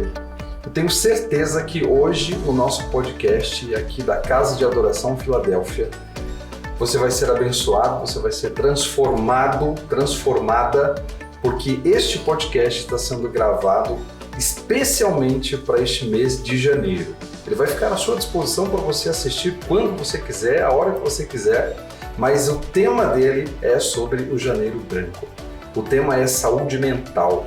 você. Eu tenho certeza que hoje, no nosso podcast aqui da Casa de Adoração Filadélfia, você vai ser abençoado, você vai ser transformado, transformada, porque este podcast está sendo gravado especialmente para este mês de janeiro. Ele vai ficar à sua disposição para você assistir quando você quiser, a hora que você quiser, mas o tema dele é sobre o Janeiro Branco. O tema é saúde mental.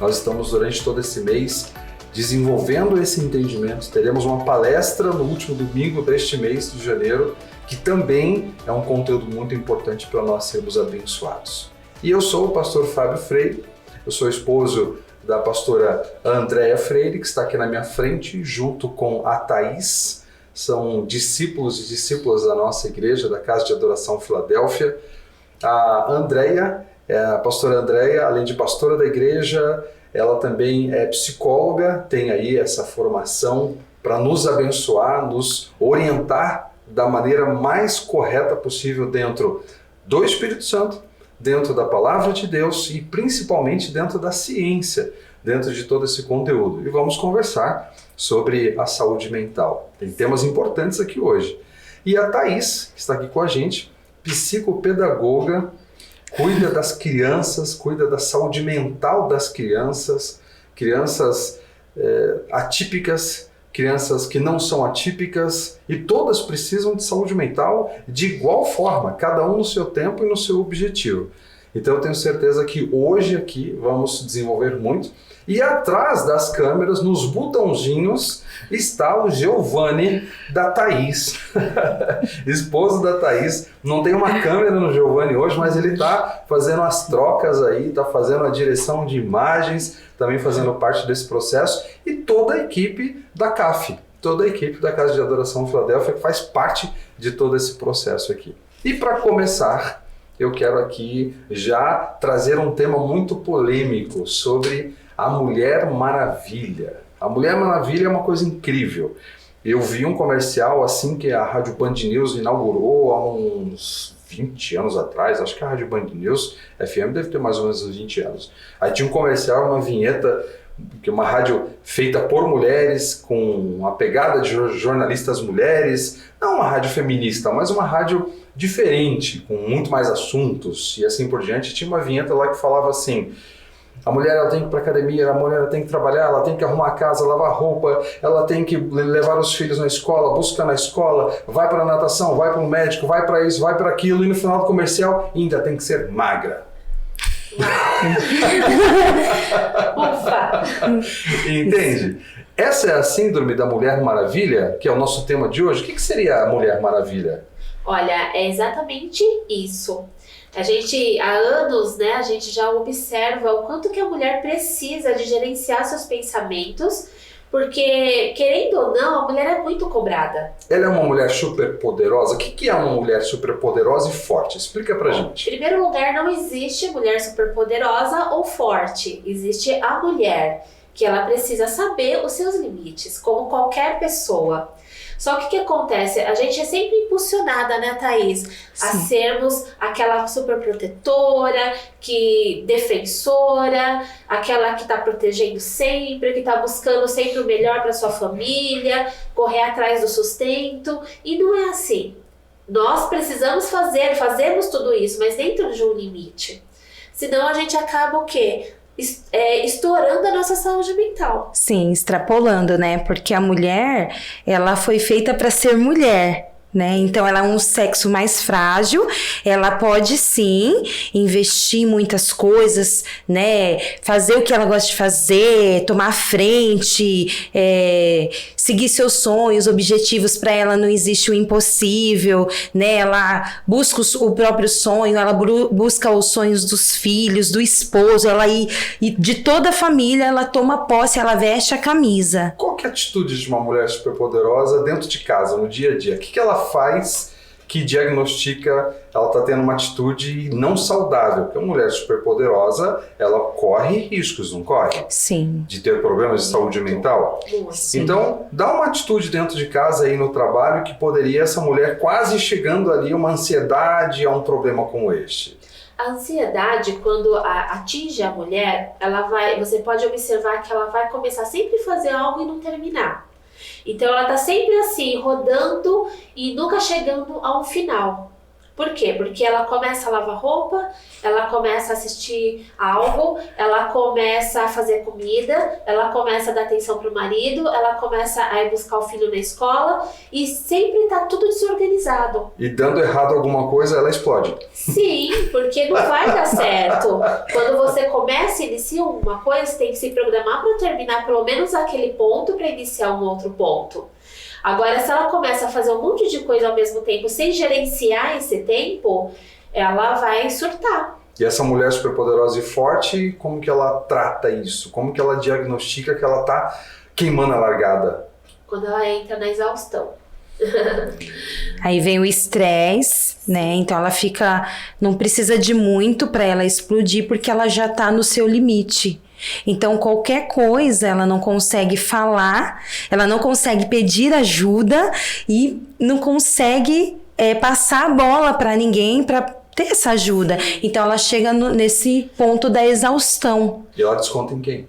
Nós estamos durante todo esse mês desenvolvendo esse entendimento. Teremos uma palestra no último domingo deste mês de janeiro, que também é um conteúdo muito importante para nós sermos abençoados. E eu sou o pastor Fábio Freire, eu sou esposo da pastora Andréia Freire, que está aqui na minha frente, junto com a Thaís. São discípulos e discípulas da nossa igreja, da Casa de Adoração Filadélfia. A Andréia, a pastora Andréia, além de pastora da igreja, ela também é psicóloga, tem aí essa formação para nos abençoar, nos orientar da maneira mais correta possível dentro do Espírito Santo, dentro da Palavra de Deus e principalmente dentro da ciência, dentro de todo esse conteúdo. E vamos conversar sobre a saúde mental. Tem temas importantes aqui hoje. E a Thaís, que está aqui com a gente, psicopedagoga, cuida das crianças, cuida da saúde mental das crianças, crianças atípicas, crianças que não são atípicas, e todas precisam de saúde mental de igual forma, cada um no seu tempo e no seu objetivo. Então eu tenho certeza que hoje aqui vamos desenvolver muito. E atrás das câmeras, nos botãozinhos, está o Giovanni da Thaís, esposo da Thaís. Não tem uma câmera no Giovanni hoje, mas ele está fazendo as trocas aí, está fazendo a direção de imagens, também fazendo parte desse processo, e toda a equipe da CAF, toda a equipe da Casa de Adoração Filadélfia, que faz parte de todo esse processo aqui. E para começar, eu quero aqui já trazer um tema muito polêmico sobre a Mulher Maravilha. A Mulher Maravilha é uma coisa incrível. Eu vi um comercial assim que a Rádio Band News inaugurou há uns 20 anos atrás, acho que a Rádio Band News FM deve ter mais ou menos uns 20 anos. Aí tinha um comercial, uma vinheta, que é uma rádio feita por mulheres, com uma pegada de jornalistas mulheres, não uma rádio feminista, mas uma rádio diferente, com muito mais assuntos e assim por diante. Tinha uma vinheta lá que falava assim: a mulher ela tem que ir para academia, a mulher ela tem que trabalhar, ela tem que arrumar a casa, lavar roupa, ela tem que levar os filhos na escola, buscar na escola, vai para a natação, vai para o médico, vai para isso, vai para aquilo, e no final do comercial ainda tem que ser magra. Ufa. Entende? Essa é a síndrome da Mulher Maravilha, que é o nosso tema de hoje. O que seria a Mulher Maravilha? Olha, é exatamente isso. A gente, há anos, né, a gente já observa o quanto que a mulher precisa de gerenciar seus pensamentos, porque, querendo ou não, a mulher é muito cobrada. Ela é uma mulher super poderosa? O que é uma mulher super poderosa e forte? Explica pra gente. Em primeiro lugar, não existe mulher super poderosa ou forte. Existe a mulher, que ela precisa saber os seus limites, como qualquer pessoa. Só que o que acontece? A gente é sempre impulsionada, né, Thaís? A sermos aquela super protetora, defensora, aquela que está protegendo sempre, que está buscando sempre o melhor para sua família, correr atrás do sustento. E não é assim. Nós precisamos fazemos tudo isso, mas dentro de um limite. Senão a gente acaba o quê? Estourando a nossa saúde mental. Sim, extrapolando, né? Porque a mulher, ela foi feita para ser mulher, né? Então ela é um sexo mais frágil, ela pode sim investir em muitas coisas, né? Fazer o que ela gosta de fazer, tomar frente, seguir seus sonhos, objetivos. Para ela não existe o impossível, né? Ela busca o próprio sonho, ela busca os sonhos dos filhos, do esposo, e de toda a família. Ela toma posse, ela veste a camisa. Qual que é a atitude de uma mulher superpoderosa dentro de casa, no dia a dia? O que ela faz que diagnostica ela está tendo uma atitude não saudável? Porque uma mulher superpoderosa, ela corre riscos, não corre? Sim. De ter problemas de saúde mental? Sim. Então, dá uma atitude dentro de casa aí no trabalho que poderia essa mulher quase chegando ali a uma ansiedade, a um problema como este. A ansiedade, quando atinge a mulher, você pode observar que ela vai começar sempre a fazer algo e não terminar. Então ela tá sempre assim, rodando e nunca chegando a um final. Por quê? Porque ela começa a lavar roupa, ela começa a assistir algo, ela começa a fazer comida, ela começa a dar atenção pro marido, ela começa a ir buscar o filho na escola e sempre tá tudo desorganizado. E dando errado alguma coisa, ela explode. Sim, porque não vai dar certo. Quando você começa e inicia uma coisa, você tem que se programar para terminar pelo menos aquele ponto para iniciar um outro ponto. Agora, se ela começa a fazer um monte de coisa ao mesmo tempo, sem gerenciar esse tempo, ela vai surtar. E essa mulher superpoderosa e forte, como que ela trata isso? Como que ela diagnostica que ela tá queimando a largada? Quando ela entra na exaustão. Aí vem o estresse, né? Então ela não precisa de muito para ela explodir, porque ela já tá no seu limite. Então qualquer coisa ela não consegue falar, ela não consegue pedir ajuda e não consegue passar a bola para ninguém para ter essa ajuda. Então ela chega nesse ponto da exaustão. E ela desconta em quem?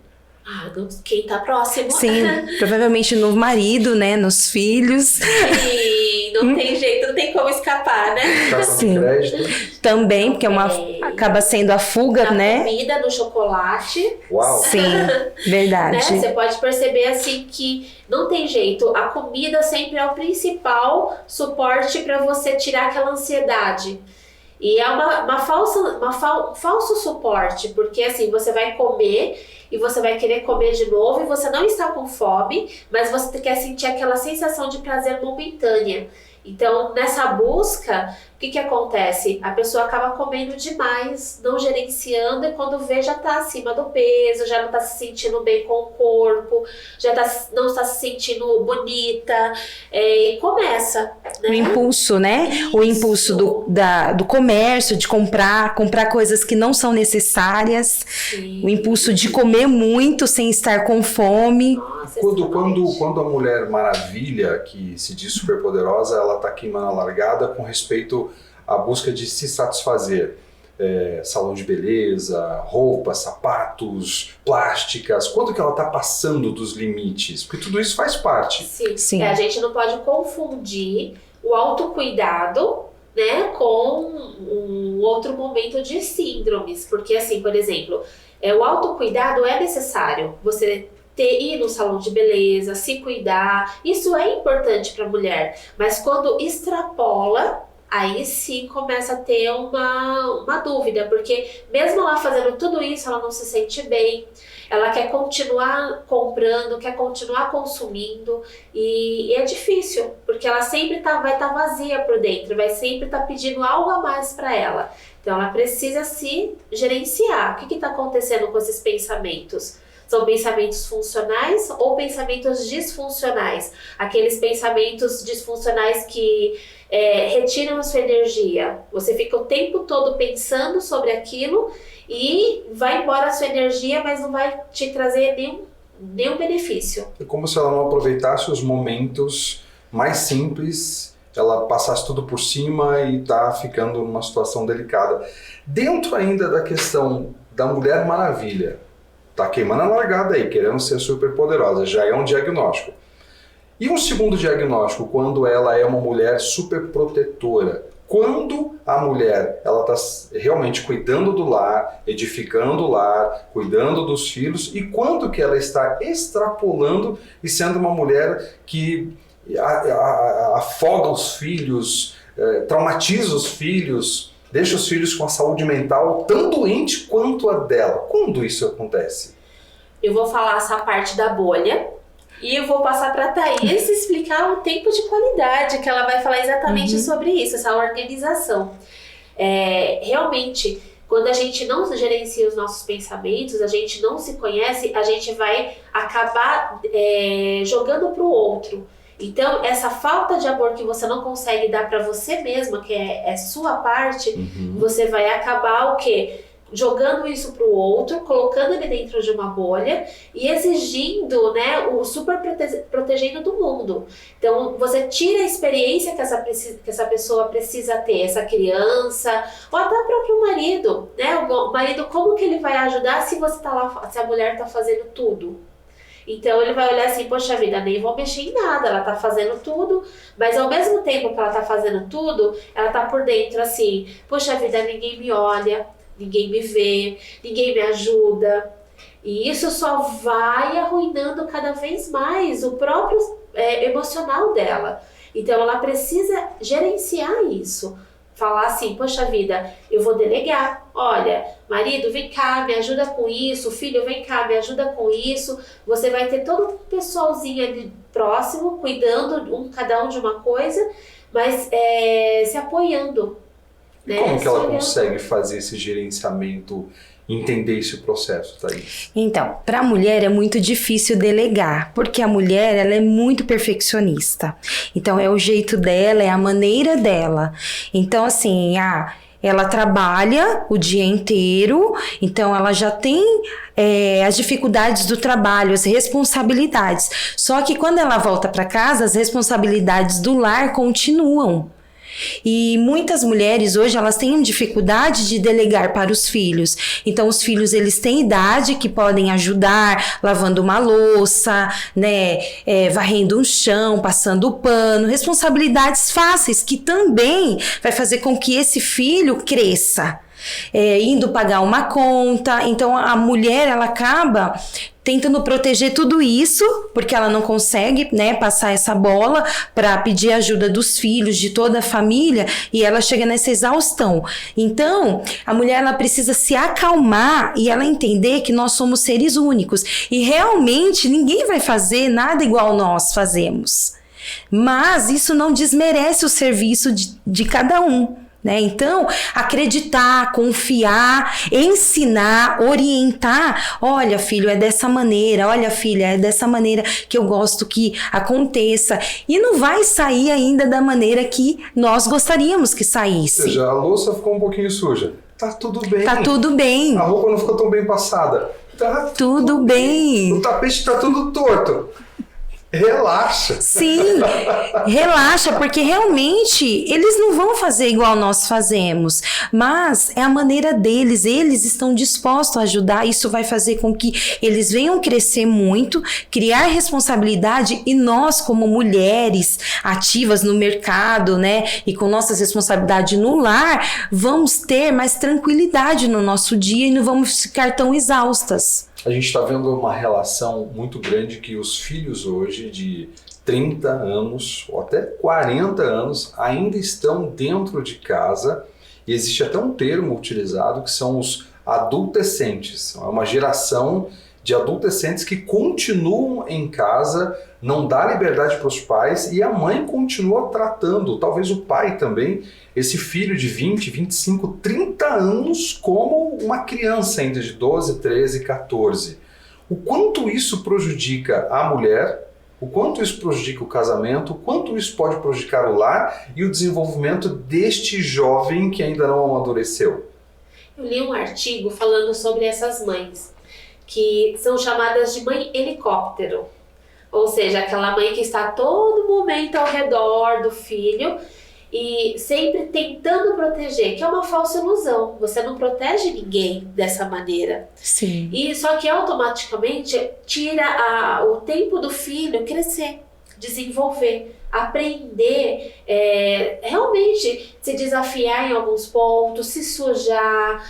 Quem tá próximo. Sim, provavelmente no marido, né? Nos filhos. Sim, não tem jeito, não tem como escapar, né? Cartão de crédito. Também, porque acaba sendo a fuga, na né? comida, no chocolate. Uau! Sim, verdade. Né? Você pode perceber assim que não tem jeito. A comida sempre é o principal suporte para você tirar aquela ansiedade. E é um falso suporte, porque assim, você vai comer e você vai querer comer de novo e você não está com fome, mas você quer sentir aquela sensação de prazer momentânea. Então, nessa busca, o que acontece? A pessoa acaba comendo demais, não gerenciando, e quando vê já está acima do peso, já não está se sentindo bem com o corpo, não está se sentindo bonita, e começa. Né? O impulso, né? Isso. O impulso do comércio, de comprar coisas que não são necessárias. Sim. O impulso de comer muito sem estar com fome. Nossa, Quando a Mulher Maravilha, que se diz superpoderosa, ela está queimando a largada com respeito à busca de se satisfazer. Salão de beleza, roupas, sapatos, plásticas. Quando que ela está passando dos limites? Porque tudo isso faz parte. Sim. A gente não pode confundir o autocuidado, né, com um outro momento de síndromes. Porque assim, por exemplo, o autocuidado é necessário. Você ir no salão de beleza, se cuidar, isso é importante para a mulher. Mas quando extrapola, aí sim começa a ter uma dúvida, porque mesmo ela fazendo tudo isso, ela não se sente bem, ela quer continuar comprando, quer continuar consumindo, e é difícil, porque ela sempre vai estar vazia por dentro, vai sempre estar pedindo algo a mais para ela. Então ela precisa se gerenciar. O que está acontecendo com esses pensamentos? São pensamentos funcionais ou pensamentos disfuncionais? Aqueles pensamentos disfuncionais que retiram a sua energia. Você fica o tempo todo pensando sobre aquilo e vai embora a sua energia, mas não vai te trazer nenhum benefício. É como se ela não aproveitasse os momentos mais simples, ela passasse tudo por cima e tá ficando numa situação delicada. Dentro ainda da questão da Mulher Maravilha, tá queimando a largada aí, querendo ser super poderosa, já é um diagnóstico. E um segundo diagnóstico, quando ela é uma mulher super protetora. Quando a mulher ela está realmente cuidando do lar, edificando o lar, cuidando dos filhos, e quando que ela está extrapolando e sendo uma mulher que afoga os filhos, traumatiza os filhos, deixa os filhos com a saúde mental tão doente quanto a dela. Quando isso acontece? Eu vou falar essa parte da bolha e eu vou passar para a Thaís explicar o tempo de qualidade, que ela vai falar exatamente sobre isso, essa organização. Realmente, quando a gente não gerencia os nossos pensamentos, a gente não se conhece, a gente vai acabar jogando para o outro. Então, essa falta de amor que você não consegue dar para você mesma, que é sua parte, você vai acabar o quê? jogando isso para o outro, colocando ele dentro de uma bolha e exigindo, né, o super protegendo do mundo. Então, você tira a experiência que essa pessoa precisa ter, essa criança, ou até o próprio marido, né? O marido, como que ele vai ajudar se você tá lá, se a mulher tá fazendo tudo? Então ele vai olhar assim, poxa vida, nem vou mexer em nada, ela tá fazendo tudo, mas ao mesmo tempo que ela tá fazendo tudo, ela tá por dentro assim, poxa vida, ninguém me olha, ninguém me vê, ninguém me ajuda. E isso só vai arruinando cada vez mais o próprio emocional dela. Então ela precisa gerenciar isso. Falar assim, poxa vida, eu vou delegar. Olha, marido, vem cá, me ajuda com isso. Filho, vem cá, me ajuda com isso. Você vai ter todo um pessoalzinho ali próximo, cuidando cada um de uma coisa, mas se apoiando. E como que ela consegue fazer esse gerenciamento, entender esse processo, Thaís? Então, para a mulher é muito difícil delegar, porque a mulher ela é muito perfeccionista. Então, é o jeito dela, é a maneira dela. Então, assim, ela trabalha o dia inteiro, então ela já tem as dificuldades do trabalho, as responsabilidades. Só que quando ela volta para casa, as responsabilidades do lar continuam. E muitas mulheres hoje elas têm dificuldade de delegar para os filhos. Então os filhos eles têm idade que podem ajudar lavando uma louça, né, varrendo um chão, passando o pano, responsabilidades fáceis que também vai fazer com que esse filho cresça. Indo pagar uma conta. Então a mulher ela acaba tentando proteger tudo isso, porque ela não consegue, né, passar essa bola para pedir ajuda dos filhos, de toda a família, e ela chega nessa exaustão. Então, a mulher ela precisa se acalmar e ela entender que nós somos seres únicos e realmente ninguém vai fazer nada igual nós fazemos. Mas isso não desmerece o serviço de cada um. Né? Então, acreditar, confiar, ensinar, orientar. Olha, filho, é dessa maneira. Olha, filha, é dessa maneira que eu gosto que aconteça. E não vai sair ainda da maneira que nós gostaríamos que saísse. Ou seja, a louça ficou um pouquinho suja. Tá tudo bem. Tá tudo bem. A roupa não ficou tão bem passada. Tá tudo bem. O tapete tá tudo torto. Relaxa. Sim, relaxa, porque realmente eles não vão fazer igual nós fazemos, mas é a maneira deles, eles estão dispostos a ajudar, isso vai fazer com que eles venham crescer muito, criar responsabilidade e nós como mulheres ativas no mercado, né, e com nossas responsabilidades no lar, vamos ter mais tranquilidade no nosso dia e não vamos ficar tão exaustas. A gente está vendo uma relação muito grande que os filhos hoje de 30 anos ou até 40 anos ainda estão dentro de casa e existe até um termo utilizado que são os adultescentes. É uma geração de adultescentes que continuam em casa, não dá liberdade para os pais e a mãe continua tratando, talvez o pai também, esse filho de 20, 25, 30 anos como uma criança ainda de 12, 13, 14. O quanto isso prejudica a mulher, o quanto isso prejudica o casamento, o quanto isso pode prejudicar o lar e o desenvolvimento deste jovem que ainda não amadureceu. Eu li um artigo falando sobre essas mães, que são chamadas de mãe helicóptero. Ou seja, aquela mãe que está a todo momento ao redor do filho e sempre tentando proteger, que é uma falsa ilusão. Você não protege ninguém dessa maneira. Sim. E só que automaticamente tira o tempo do filho crescer, desenvolver, aprender, realmente se desafiar em alguns pontos, se sujar,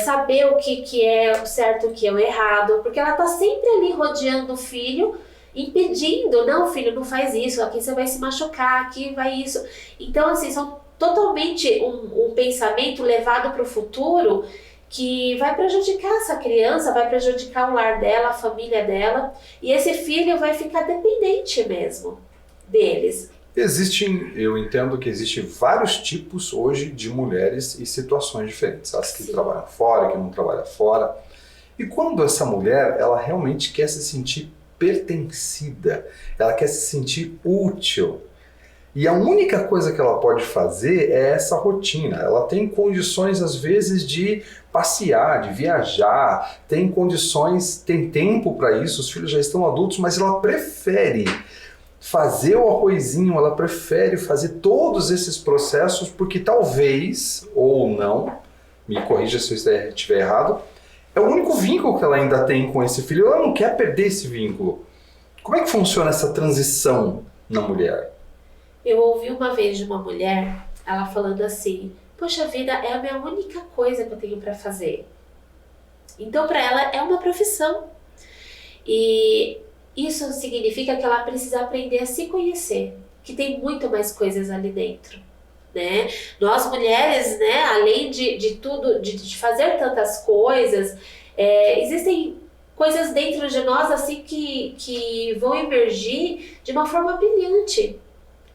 saber o que é o certo e o que é o errado, porque ela está sempre ali rodeando o filho, impedindo, não, filho, não faz isso, aqui você vai se machucar, aqui vai isso. Então, assim, são totalmente um pensamento levado para o futuro que vai prejudicar essa criança, vai prejudicar o lar dela, a família dela, e esse filho vai ficar dependente mesmo deles. Eu entendo que existem vários tipos hoje de mulheres e situações diferentes. As que trabalham fora, que não trabalham fora. E quando essa mulher, ela realmente quer se sentir pertencida, ela quer se sentir útil, E a única coisa que ela pode fazer é essa rotina. Ela tem condições, às vezes, de passear, de viajar, tem condições, tem tempo para isso, os filhos já estão adultos, mas ela prefere fazer o arrozinho, ela prefere fazer todos esses processos porque talvez, ou não, me corrija se eu estiver errado, é o único vínculo que ela ainda tem com esse filho, ela não quer perder esse vínculo. Como é que funciona essa transição na mulher? Eu ouvi uma vez de uma mulher, ela falando assim, poxa vida, é a minha única coisa que eu tenho para fazer. Então para ela é uma profissão. E isso significa que ela precisa aprender a se conhecer, que tem muito mais coisas ali dentro, né? Nós mulheres, né, além de tudo, de fazer tantas coisas, existem coisas dentro de nós assim que vão emergir de uma forma brilhante,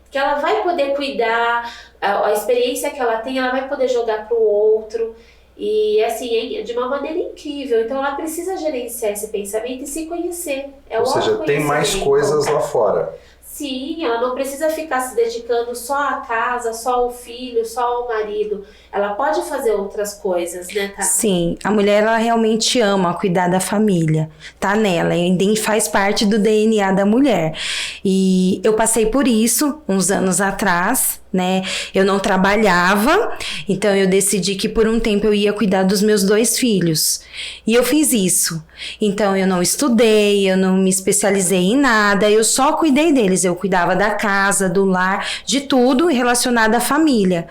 que ela vai poder cuidar, a experiência que ela tem, ela vai poder jogar para o outro, e assim, de uma maneira incrível. Então ela precisa gerenciar esse pensamento e se conhecer. Ou seja, tem mais coisas lá fora. Sim, ela não precisa ficar se dedicando só à casa, só ao filho, só ao marido. Ela pode fazer outras coisas, né, tá? Sim, a mulher, ela realmente ama cuidar da família. Tá nela, faz parte do DNA da mulher. E eu passei por isso uns anos atrás, né? Eu não trabalhava, então eu decidi que por um tempo eu ia cuidar dos meus 2 filhos. E eu fiz isso. Então eu não estudei, eu não me especializei em nada, eu só cuidei deles. Eu cuidava da casa, do lar, de tudo relacionado à família.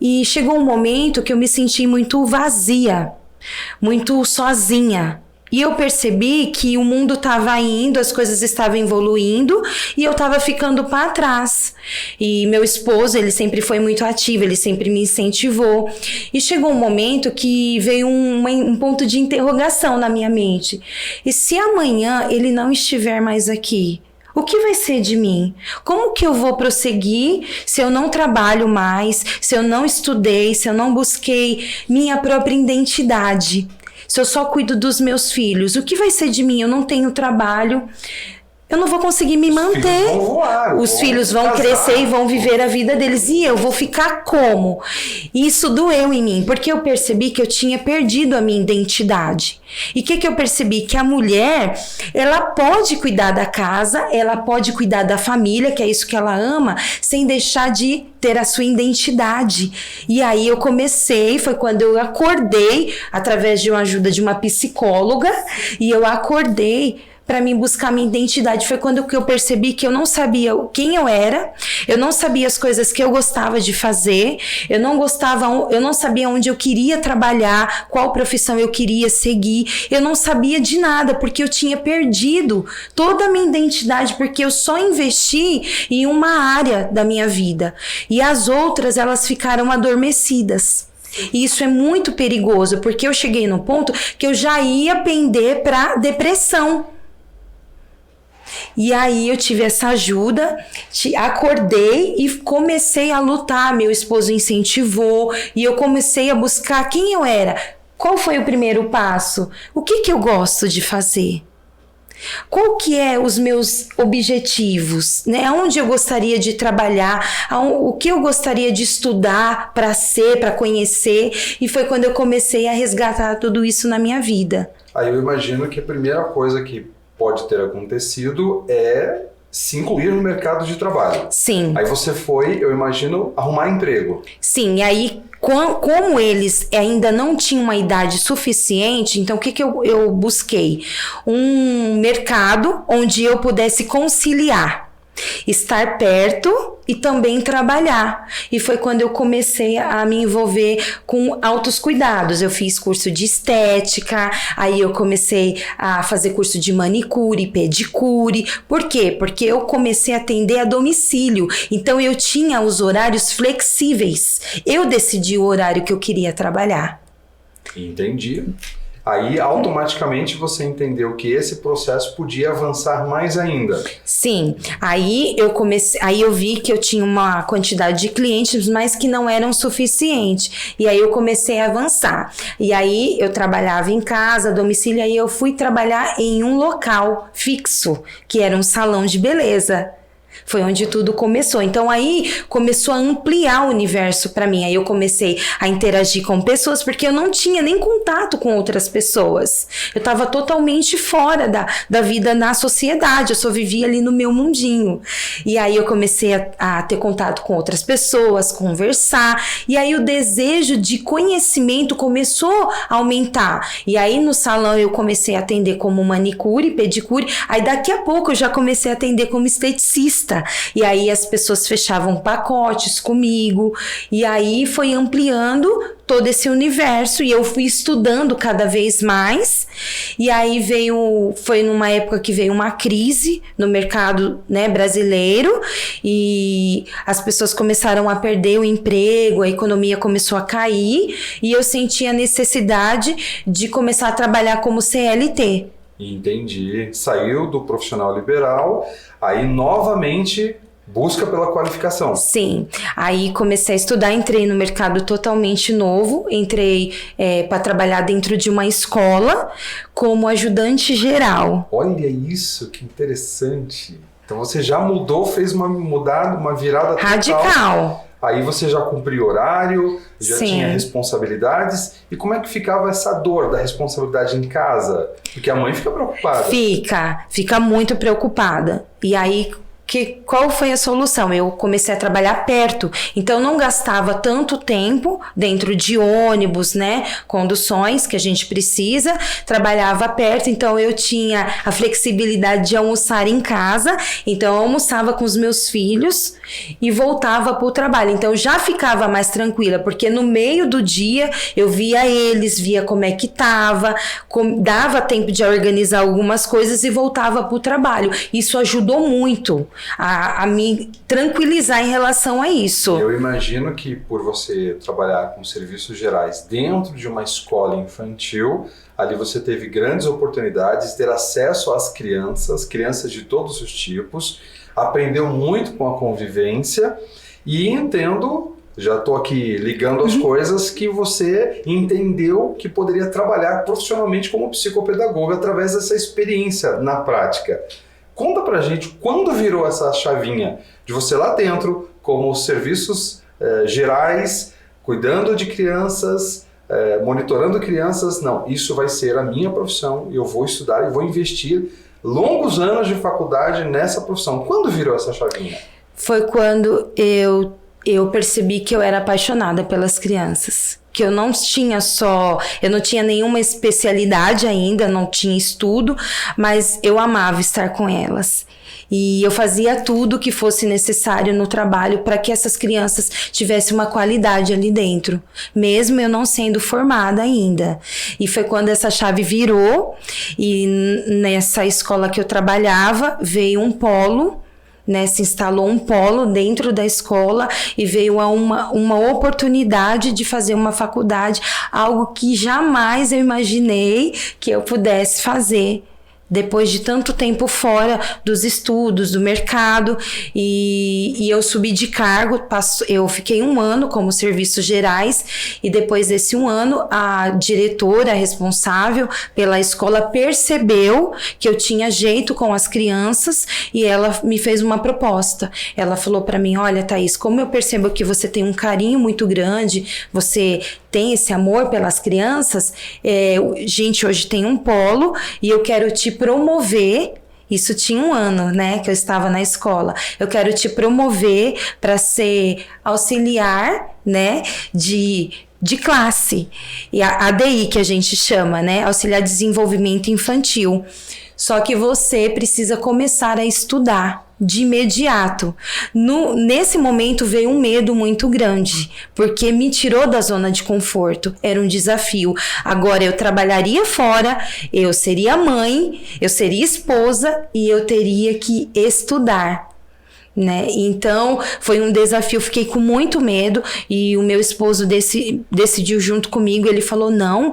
E chegou um momento que eu me senti muito vazia, muito sozinha. E eu percebi que o mundo estava indo, as coisas estavam evoluindo e eu estava ficando para trás. E meu esposo, ele sempre foi muito ativo, ele sempre me incentivou. E chegou um momento que veio um ponto de interrogação na minha mente. E se amanhã ele não estiver mais aqui? O que vai ser de mim? Como que eu vou prosseguir se eu não trabalho mais, se eu não estudei, se eu não busquei minha própria identidade? Se eu só cuido dos meus filhos, o que vai ser de mim? Eu não tenho trabalho, eu não vou conseguir me manter. Os filhos vão crescer e vão viver a vida deles. E eu vou ficar como? Isso doeu em mim, porque eu percebi que eu tinha perdido a minha identidade. E o que eu percebi? Que a mulher, ela pode cuidar da casa, ela pode cuidar da família, que é isso que ela ama, sem deixar de ter a sua identidade. E aí eu comecei, foi quando eu acordei, através de uma ajuda de uma psicóloga, e eu acordei para mim buscar minha identidade. Foi quando eu percebi que eu não sabia quem eu era, eu não sabia as coisas que eu gostava de fazer, eu não sabia onde eu queria trabalhar, qual profissão eu queria seguir, eu não sabia de nada, porque eu tinha perdido toda a minha identidade, porque eu só investi em uma área da minha vida, e as outras, elas ficaram adormecidas. E isso é muito perigoso, porque eu cheguei no ponto que eu já ia pender para depressão. E aí eu tive essa ajuda, acordei e comecei a lutar. Meu esposo incentivou e eu comecei a buscar quem eu era. Qual foi o primeiro passo? O que eu gosto de fazer? Qual que é os meus objetivos, né? Onde eu gostaria de trabalhar, o que eu gostaria de estudar para ser, para conhecer. E foi quando eu comecei a resgatar tudo isso na minha vida. Aí eu imagino que a primeira coisa que pode ter acontecido é se incluir no mercado de trabalho. Sim. Aí você foi, eu imagino, arrumar emprego. Sim, e aí como eles ainda não tinham uma idade suficiente, então o que eu busquei? Um mercado onde eu pudesse conciliar, estar perto e também trabalhar. E foi quando eu comecei a me envolver com altos cuidados. Eu fiz curso de estética, aí eu comecei a fazer curso de manicure, pedicure. Por quê? Porque eu comecei a atender a domicílio. Então eu tinha os horários flexíveis. Eu decidi o horário que eu queria trabalhar. Entendi. Aí, automaticamente, você entendeu que esse processo podia avançar mais ainda. Sim. Aí eu vi que eu tinha uma quantidade de clientes, mas que não eram suficientes. E aí eu comecei a avançar. E aí eu trabalhava em casa, a domicílio, aí eu fui trabalhar em um local fixo, que era um salão de beleza. Foi onde tudo começou. Então aí começou a ampliar o universo para mim. Aí eu comecei a interagir com pessoas, porque eu não tinha nem contato com outras pessoas. Eu estava totalmente fora da vida na sociedade. Eu só vivia ali no meu mundinho. E aí eu comecei a ter contato com outras pessoas, conversar. E aí o desejo de conhecimento começou a aumentar. E aí no salão eu comecei a atender como manicure, pedicure. Aí daqui a pouco eu já comecei a atender como esteticista. E aí as pessoas fechavam pacotes comigo, e aí foi ampliando todo esse universo, e eu fui estudando cada vez mais, e aí foi numa época que veio uma crise no mercado, né, brasileiro, e as pessoas começaram a perder o emprego, a economia começou a cair, e eu senti a necessidade de começar a trabalhar como CLT. Entendi. Saiu do profissional liberal, aí novamente busca pela qualificação. Sim. Aí comecei a estudar, entrei no mercado totalmente novo, entrei para trabalhar dentro de uma escola como ajudante geral. Olha isso, que interessante. Então você já mudou, fez uma virada total. Radical. Aí você já cumpriu horário, já Sim. tinha responsabilidades. E como é que ficava essa dor da responsabilidade em casa? Porque a mãe fica preocupada. Fica muito preocupada. E aí, qual foi a solução? Eu comecei a trabalhar perto, então não gastava tanto tempo dentro de ônibus, né, conduções que a gente precisa, trabalhava perto, então eu tinha a flexibilidade de almoçar em casa, então eu almoçava com os meus filhos e voltava para o trabalho, então eu já ficava mais tranquila, porque no meio do dia eu via eles, via como é que tava, dava tempo de organizar algumas coisas e voltava para o trabalho. Isso ajudou muito a me tranquilizar em relação a isso. Eu imagino que por você trabalhar com serviços gerais dentro de uma escola infantil, ali você teve grandes oportunidades de ter acesso às crianças de todos os tipos, aprendeu muito com a convivência e entendo, já estou aqui ligando as coisas, que você entendeu que poderia trabalhar profissionalmente como psicopedagoga através dessa experiência na prática. Conta pra gente quando virou essa chavinha de você lá dentro, como serviços gerais, cuidando de crianças, monitorando crianças. Não, isso vai ser a minha profissão, eu vou estudar e vou investir longos anos de faculdade nessa profissão. Quando virou essa chavinha? Foi quando eu percebi que eu era apaixonada pelas crianças. Que eu não tinha nenhuma especialidade ainda, não tinha estudo, mas eu amava estar com elas. E eu fazia tudo que fosse necessário no trabalho para que essas crianças tivessem uma qualidade ali dentro, mesmo eu não sendo formada ainda. E foi quando essa chave virou, e nessa escola que eu trabalhava, veio um polo, né, se instalou um polo dentro da escola e veio uma oportunidade de fazer uma faculdade, algo que jamais eu imaginei que eu pudesse fazer. Depois de tanto tempo fora dos estudos, do mercado, e eu subi de cargo, eu fiquei 1 ano como serviços gerais, e depois desse 1 ano, a diretora responsável pela escola percebeu que eu tinha jeito com as crianças, e ela me fez uma proposta. Ela falou para mim: olha, Thaís, como eu percebo que você tem um carinho muito grande, você tem esse amor pelas crianças, gente, hoje tem um polo e eu quero te promover. Isso tinha 1 ano, né, que eu estava na escola. Eu quero te promover para ser auxiliar, né, de classe. E a ADI, que a gente chama, né, auxiliar de desenvolvimento infantil. Só que você precisa começar a estudar de imediato. Nesse momento veio um medo muito grande, porque me tirou da zona de conforto. Era um desafio. Agora eu trabalharia fora, eu seria mãe, eu seria esposa e eu teria que estudar, né? Então foi um desafio, fiquei com muito medo, e o meu esposo decidiu junto comigo. Ele falou: não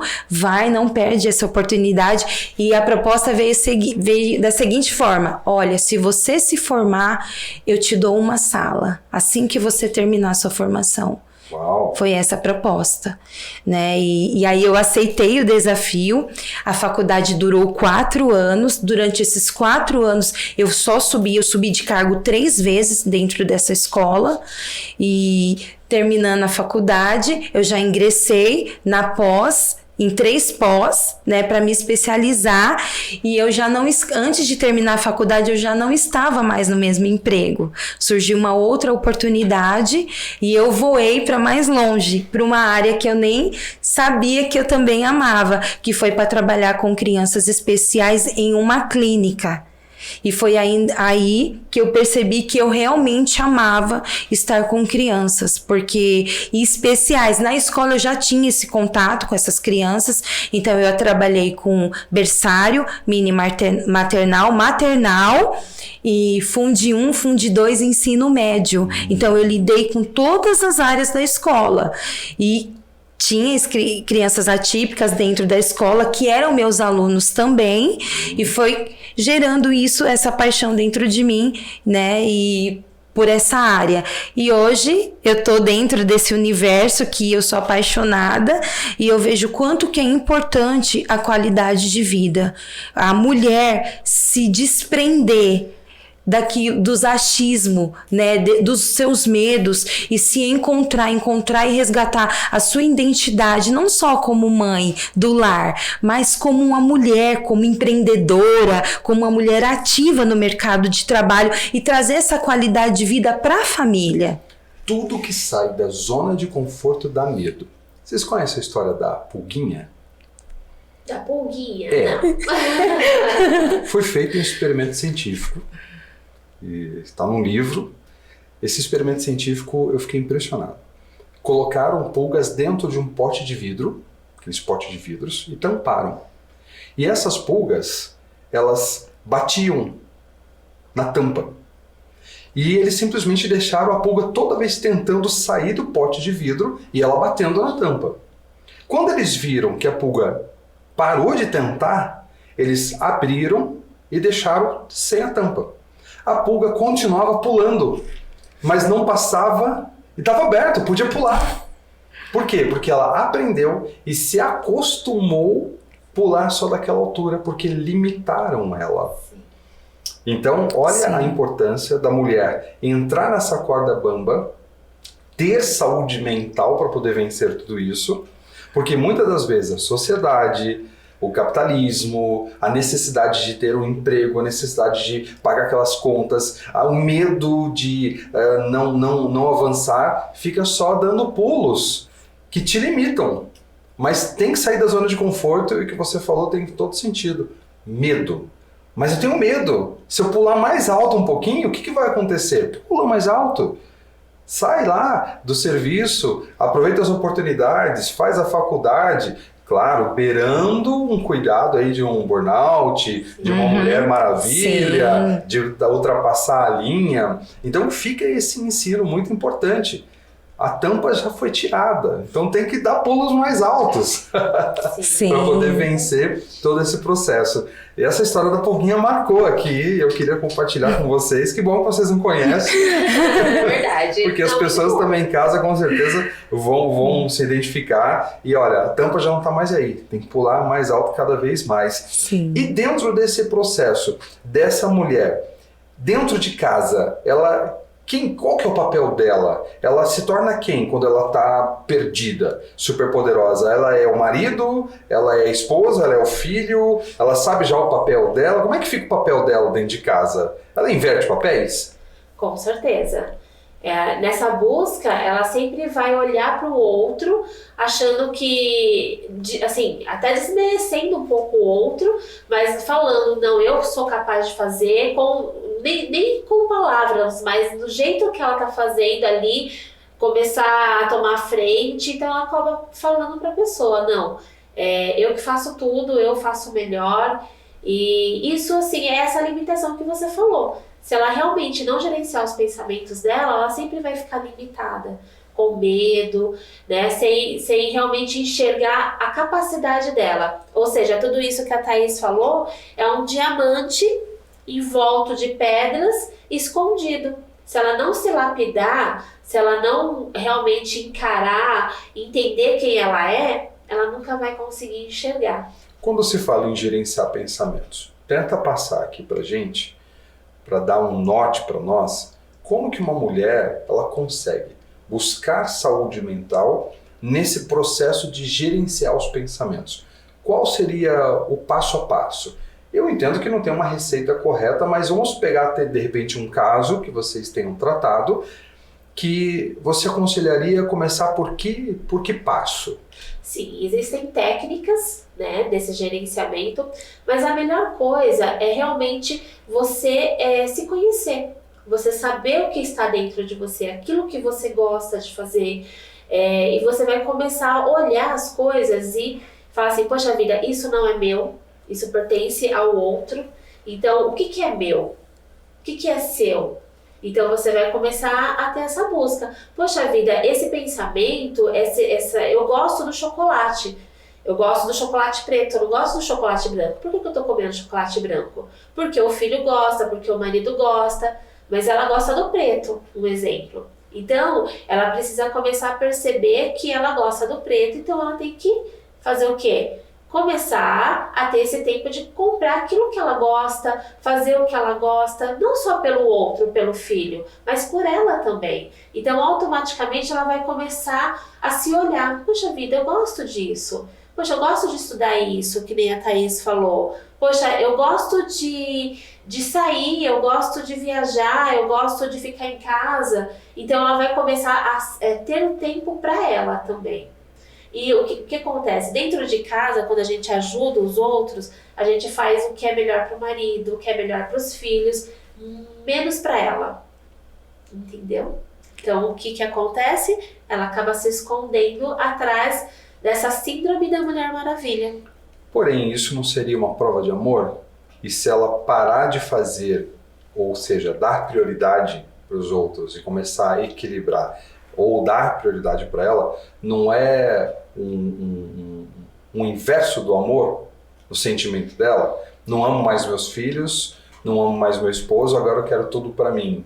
perde essa oportunidade. E a proposta veio da seguinte forma: olha, se você se formar, eu te dou uma sala assim que você terminar a sua formação. Uau. Foi essa a proposta, né? E aí eu aceitei o desafio. A faculdade durou 4 anos. Durante esses 4 anos eu subi de cargo 3 vezes dentro dessa escola. E terminando a faculdade, eu já ingressei em 3 pós, né, para me especializar, e eu já não, antes de terminar a faculdade, eu já não estava mais no mesmo emprego. Surgiu uma outra oportunidade e eu voei para mais longe, para uma área que eu nem sabia que eu também amava, que foi para trabalhar com crianças especiais em uma clínica. E foi aí que eu percebi que eu realmente amava estar com crianças, porque especiais. Na escola eu já tinha esse contato com essas crianças, então eu trabalhei com berçário, mini maternal e Fundi 1, Fundi 2, ensino médio. Então eu lidei com todas as áreas da escola e tinha crianças atípicas dentro da escola que eram meus alunos também, e foi gerando essa paixão dentro de mim, né, e por essa área. E hoje eu tô dentro desse universo que eu sou apaixonada, e eu vejo quanto que é importante a qualidade de vida. A mulher se desprender dos achismos, né, dos seus medos, e se encontrar e resgatar a sua identidade, não só como mãe do lar, mas como uma mulher, como empreendedora, como uma mulher ativa no mercado de trabalho, e trazer essa qualidade de vida para a família. Tudo que sai da zona de conforto dá medo. Vocês conhecem a história da pulguinha? Da pulguinha? Não. Foi feito um experimento científico. E está num livro. Esse experimento científico eu fiquei impressionado. Colocaram pulgas dentro de um pote de vidro, aqueles potes de vidros, e tamparam. E essas pulgas, elas batiam na tampa. E eles simplesmente deixaram a pulga toda vez tentando sair do pote de vidro e ela batendo na tampa. Quando eles viram que a pulga parou de tentar, eles abriram e deixaram sem a tampa. A pulga continuava pulando, mas não passava e estava aberto, podia pular. Por quê? Porque ela aprendeu e se acostumou a pular só daquela altura, porque limitaram ela. Então, olha a importância da mulher entrar nessa corda bamba, ter saúde mental para poder vencer tudo isso, porque muitas das vezes a sociedade, o capitalismo, a necessidade de ter um emprego, a necessidade de pagar aquelas contas, o medo de não avançar, fica só dando pulos que te limitam. Mas tem que sair da zona de conforto, e o que você falou tem todo sentido. Medo. Mas eu tenho medo. Se eu pular mais alto um pouquinho, o que vai acontecer? Pula mais alto. Sai lá do serviço, aproveita as oportunidades, faz a faculdade. Claro, beirando um cuidado aí de um burnout, de uma mulher maravilha, de ultrapassar a linha. Então fica esse ensino muito importante. A tampa já foi tirada, então tem que dar pulos mais altos para poder vencer todo esse processo. E essa história da pulguinha marcou aqui, eu queria compartilhar com vocês. Que bom que vocês não conhecem. É verdade. Porque as pessoas também em casa com certeza vão se identificar. E olha, a tampa já não está mais aí, tem que pular mais alto cada vez mais. Sim. E dentro desse processo, dessa mulher, dentro de casa, qual que é o papel dela? Ela se torna quem quando ela está perdida, super poderosa? Ela é o marido? Ela é a esposa? Ela é o filho? Ela sabe já o papel dela? Como é que fica o papel dela dentro de casa? Ela inverte papéis? Com certeza. Nessa busca, ela sempre vai olhar para o outro, achando que, assim, até desmerecendo um pouco o outro, mas falando, não, eu sou capaz de fazer, nem com palavras, mas do jeito que ela tá fazendo ali, começar a tomar frente, então ela acaba falando para a pessoa, não, eu que faço tudo, eu faço melhor, e isso, assim, é essa limitação que você falou. Se ela realmente não gerenciar os pensamentos dela, ela sempre vai ficar limitada, com medo, né? Sem realmente enxergar a capacidade dela. Ou seja, tudo isso que a Thaís falou é um diamante envolto de pedras, escondido. se ela não se lapidar, se ela não realmente encarar, entender quem ela nunca vai conseguir enxergar. Quando se fala em gerenciar pensamentos, tenta passar aqui pra gente, para dar um norte para nós, como que uma mulher ela consegue buscar saúde mental nesse processo de gerenciar os pensamentos. Qual seria o passo a passo? Eu entendo que não tem uma receita correta, mas vamos pegar de repente um caso que vocês tenham tratado, que você aconselharia começar por que passo? Sim, existem técnicas, né, desse gerenciamento, mas a melhor coisa é realmente você se conhecer, você saber o que está dentro de você, aquilo que você gosta de fazer, e você vai começar a olhar as coisas e falar assim, poxa vida, isso não é meu, isso pertence ao outro, então o que é meu? O que é seu? Então você vai começar a ter essa busca. Poxa vida, esse pensamento, eu gosto do chocolate. Eu gosto do chocolate preto, eu não gosto do chocolate branco. Por que eu tô comendo chocolate branco? Porque o filho gosta, porque o marido gosta, mas ela gosta do preto, um exemplo. Então, ela precisa começar a perceber que ela gosta do preto, então ela tem que fazer o quê? Começar a ter esse tempo de comprar aquilo que ela gosta, fazer o que ela gosta, não só pelo outro, pelo filho, mas por ela também. Então, automaticamente, ela vai começar a se olhar. Poxa vida, eu gosto disso. Poxa, eu gosto de estudar isso, que nem a Thaís falou. Poxa, eu gosto de sair, eu gosto de viajar, eu gosto de ficar em casa. Então, ela vai começar a ter um tempo para ela também. E o que acontece? Dentro de casa, quando a gente ajuda os outros, a gente faz o que é melhor para o marido, o que é melhor para os filhos, menos para ela. Entendeu? Então, o que acontece? Ela acaba se escondendo atrás dessa síndrome da Mulher Maravilha. Porém, isso não seria uma prova de amor? E se ela parar de fazer, ou seja, dar prioridade para os outros e começar a equilibrar, ou dar prioridade para ela, não é um inverso do amor, o sentimento dela? Não amo mais meus filhos, não amo mais meu esposo, agora eu quero tudo para mim.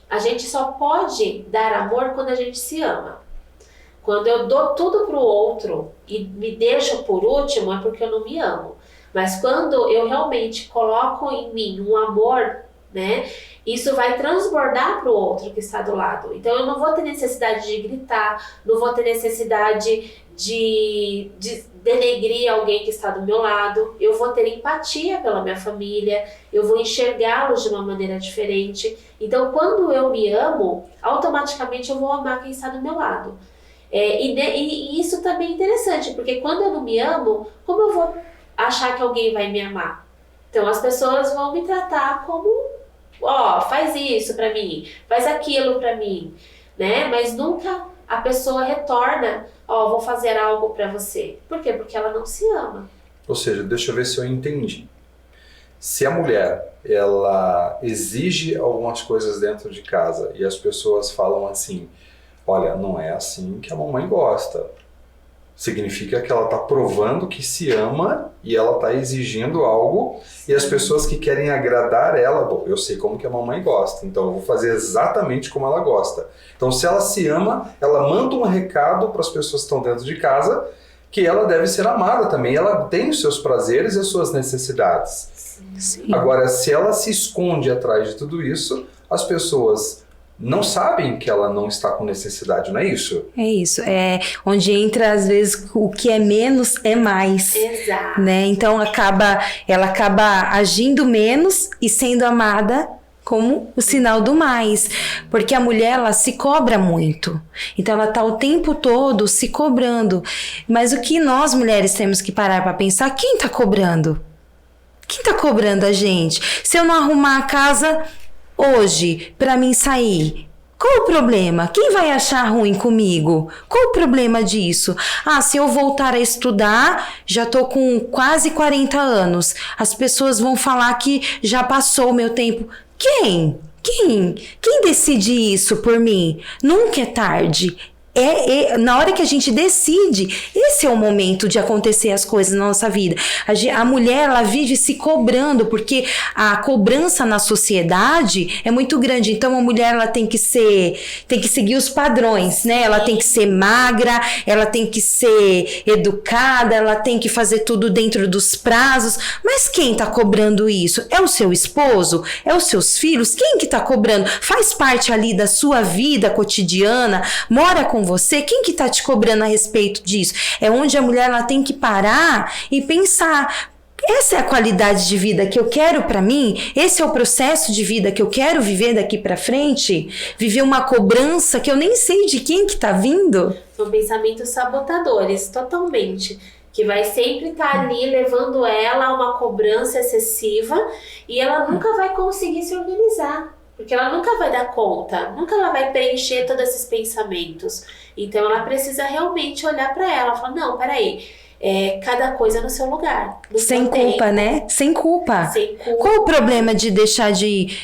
A gente só pode dar amor quando a gente se ama. Quando eu dou tudo pro outro e me deixo por último, é porque eu não me amo. Mas quando eu realmente coloco em mim um amor, né, isso vai transbordar pro outro que está do lado. Então eu não vou ter necessidade de gritar, não vou ter necessidade de denegrir alguém que está do meu lado. Eu vou ter empatia pela minha família, eu vou enxergá-los de uma maneira diferente. Então quando eu me amo, automaticamente eu vou amar quem está do meu lado. E isso também é interessante, porque quando eu não me amo, como eu vou achar que alguém vai me amar? Então as pessoas vão me tratar como, faz isso pra mim, faz aquilo pra mim, né? Mas nunca a pessoa retorna, vou fazer algo pra você. Por quê? Porque ela não se ama. Ou seja, deixa eu ver se eu entendi. Se a mulher, ela exige algumas coisas dentro de casa e as pessoas falam assim, olha, não é assim que a mamãe gosta. Significa que ela está provando que se ama e ela está exigindo algo. Sim. E as pessoas que querem agradar ela, bom, eu sei como que a mamãe gosta, então eu vou fazer exatamente como ela gosta. Então se ela se ama, ela manda um recado para as pessoas que estão dentro de casa que ela deve ser amada também. Ela tem os seus prazeres e as suas necessidades. Sim. Agora, se ela se esconde atrás de tudo isso, as pessoas não sabem que ela não está com necessidade, não é isso? É isso, onde entra às vezes o que é menos é mais. Exato. Né? Então ela acaba agindo menos e sendo amada como o sinal do mais, porque a mulher ela se cobra muito, então ela tá o tempo todo se cobrando, mas o que nós mulheres temos que parar para pensar, quem tá cobrando? Quem tá cobrando a gente? Se eu não arrumar a casa hoje, para mim sair, qual o problema? Quem vai achar ruim comigo? Qual o problema disso? Se eu voltar a estudar, já tô com quase 40 anos. As pessoas vão falar que já passou o meu tempo. Quem decide isso por mim? Nunca é tarde. Na hora que a gente decide, esse é o momento de acontecer as coisas na nossa vida. A mulher, ela vive se cobrando, porque a cobrança na sociedade é muito grande. Então, a mulher, ela tem que seguir os padrões, né? Ela tem que ser magra, ela tem que ser educada, ela tem que fazer tudo dentro dos prazos. Mas quem tá cobrando isso? É o seu esposo? É os seus filhos? Quem que tá cobrando? Faz parte ali da sua vida cotidiana? Mora com você? Quem que tá te cobrando a respeito disso? É onde a mulher, ela tem que parar e pensar: essa é a qualidade de vida que eu quero pra mim? Esse é o processo de vida que eu quero viver daqui pra frente? Viver uma cobrança que eu nem sei de quem que tá vindo? São pensamentos sabotadores, totalmente. Que vai sempre estar ali levando ela a uma cobrança excessiva e ela nunca vai conseguir se organizar. Porque ela nunca vai dar conta, nunca ela vai preencher todos esses pensamentos. Então ela precisa realmente olhar para ela e falar: não, peraí, cada coisa no seu lugar. Sem culpa, né? Sem culpa. Sem culpa. Qual o problema de deixar de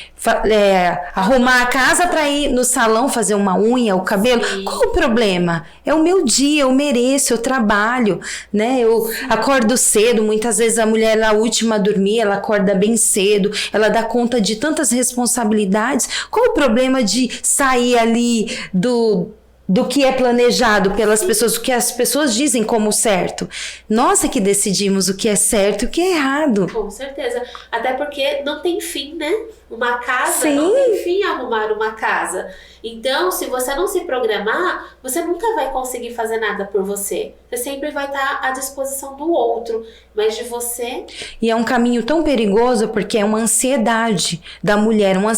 arrumar a casa para ir no salão fazer uma unha, o cabelo? Sim. Qual o problema? É o meu dia, eu mereço, eu trabalho, né? Eu acordo cedo, muitas vezes a mulher é a última a dormir, ela acorda bem cedo, ela dá conta de tantas responsabilidades. Qual o problema de sair ali do que é planejado pelas pessoas, o que as pessoas dizem como certo? Nós é que decidimos o que é certo e o que é errado. Com certeza. Até porque não tem fim, né? Uma casa, Sim. Não tem fim arrumar uma casa. Então, se você não se programar, você nunca vai conseguir fazer nada por você. Você sempre vai estar à disposição do outro, mas de você... E é um caminho tão perigoso porque é uma ansiedade da mulher, uma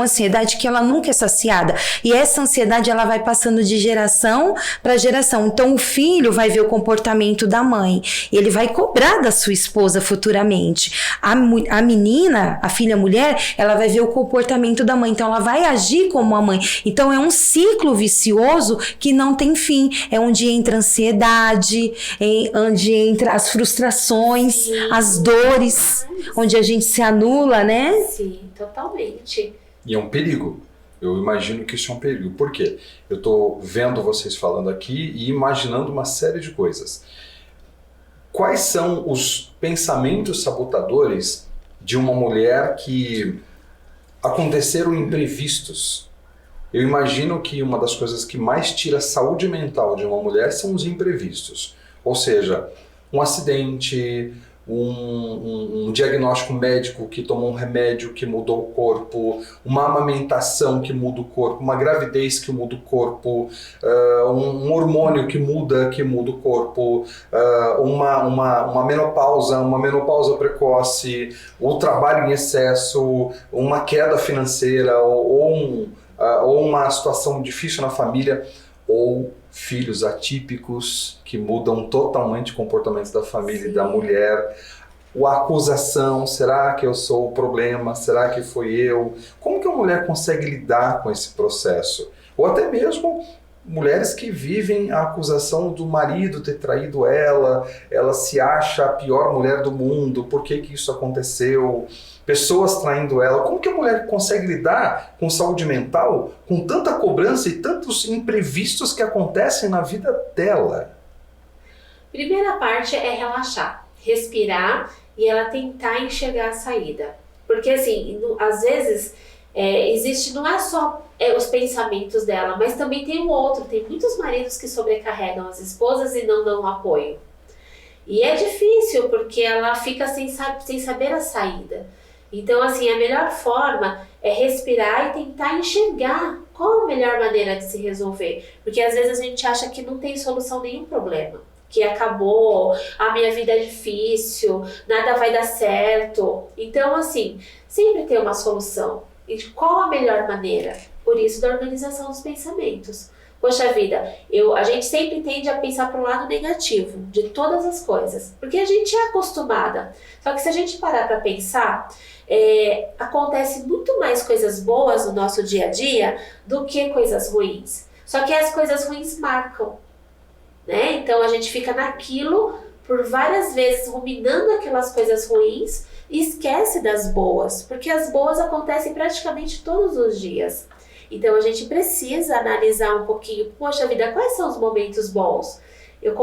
ansiedade que ela nunca é saciada. E essa ansiedade, ela vai passando de geração para geração. Então, o filho vai ver o comportamento da mãe. E ele vai cobrar da sua esposa futuramente. A menina, a filha mulher, ela vai ver o comportamento da mãe. Então, ela vai agir como a mãe. Então, é um ciclo vicioso que não tem fim. É onde entra a ansiedade, onde entra as frustrações, sim, as dores, onde a gente se anula, né? Sim, totalmente. E é um perigo. Eu imagino que isso é um perigo. Por quê? Eu estou vendo vocês falando aqui e imaginando uma série de coisas. Quais são os pensamentos sabotadores de uma mulher que aconteceram imprevistos? Eu imagino que uma das coisas que mais tira a saúde mental de uma mulher são os imprevistos. Ou seja, um acidente, um diagnóstico médico que tomou um remédio que mudou o corpo, uma amamentação que muda o corpo, uma gravidez que muda o corpo, um hormônio que muda o corpo, uma menopausa precoce, o trabalho em excesso, uma queda financeira ou uma situação difícil na família, ou filhos atípicos que mudam totalmente o comportamento da família, sim, e da mulher. A acusação: será que eu sou o problema? Será que foi eu? Como que a mulher consegue lidar com esse processo? Ou até mesmo mulheres que vivem a acusação do marido ter traído ela se acha a pior mulher do mundo, por que isso aconteceu? Pessoas traindo ela. Como que a mulher consegue lidar com saúde mental, com tanta cobrança e tantos imprevistos que acontecem na vida dela? Primeira parte é relaxar, respirar e ela tentar enxergar a saída. Porque assim, às vezes existe, não é só os pensamentos dela, mas também tem o outro. Tem muitos maridos que sobrecarregam as esposas e não dão apoio. E é difícil porque ela fica sem saber a saída. Então, assim, a melhor forma é respirar e tentar enxergar qual a melhor maneira de se resolver. Porque às vezes a gente acha que não tem solução nenhum problema. Que acabou, a minha vida é difícil, nada vai dar certo. Então, assim, sempre tem uma solução. E qual a melhor maneira? Por isso, da organização dos pensamentos. Poxa vida, a gente sempre tende a pensar para o lado negativo de todas as coisas, porque a gente é acostumada. Só que se a gente parar para pensar, acontece muito mais coisas boas no nosso dia a dia do que coisas ruins. Só que as coisas ruins marcam, né? Então a gente fica naquilo por várias vezes, ruminando aquelas coisas ruins e esquece das boas, porque as boas acontecem praticamente todos os dias. Então a gente precisa analisar um pouquinho, poxa vida, quais são os momentos bons? Eu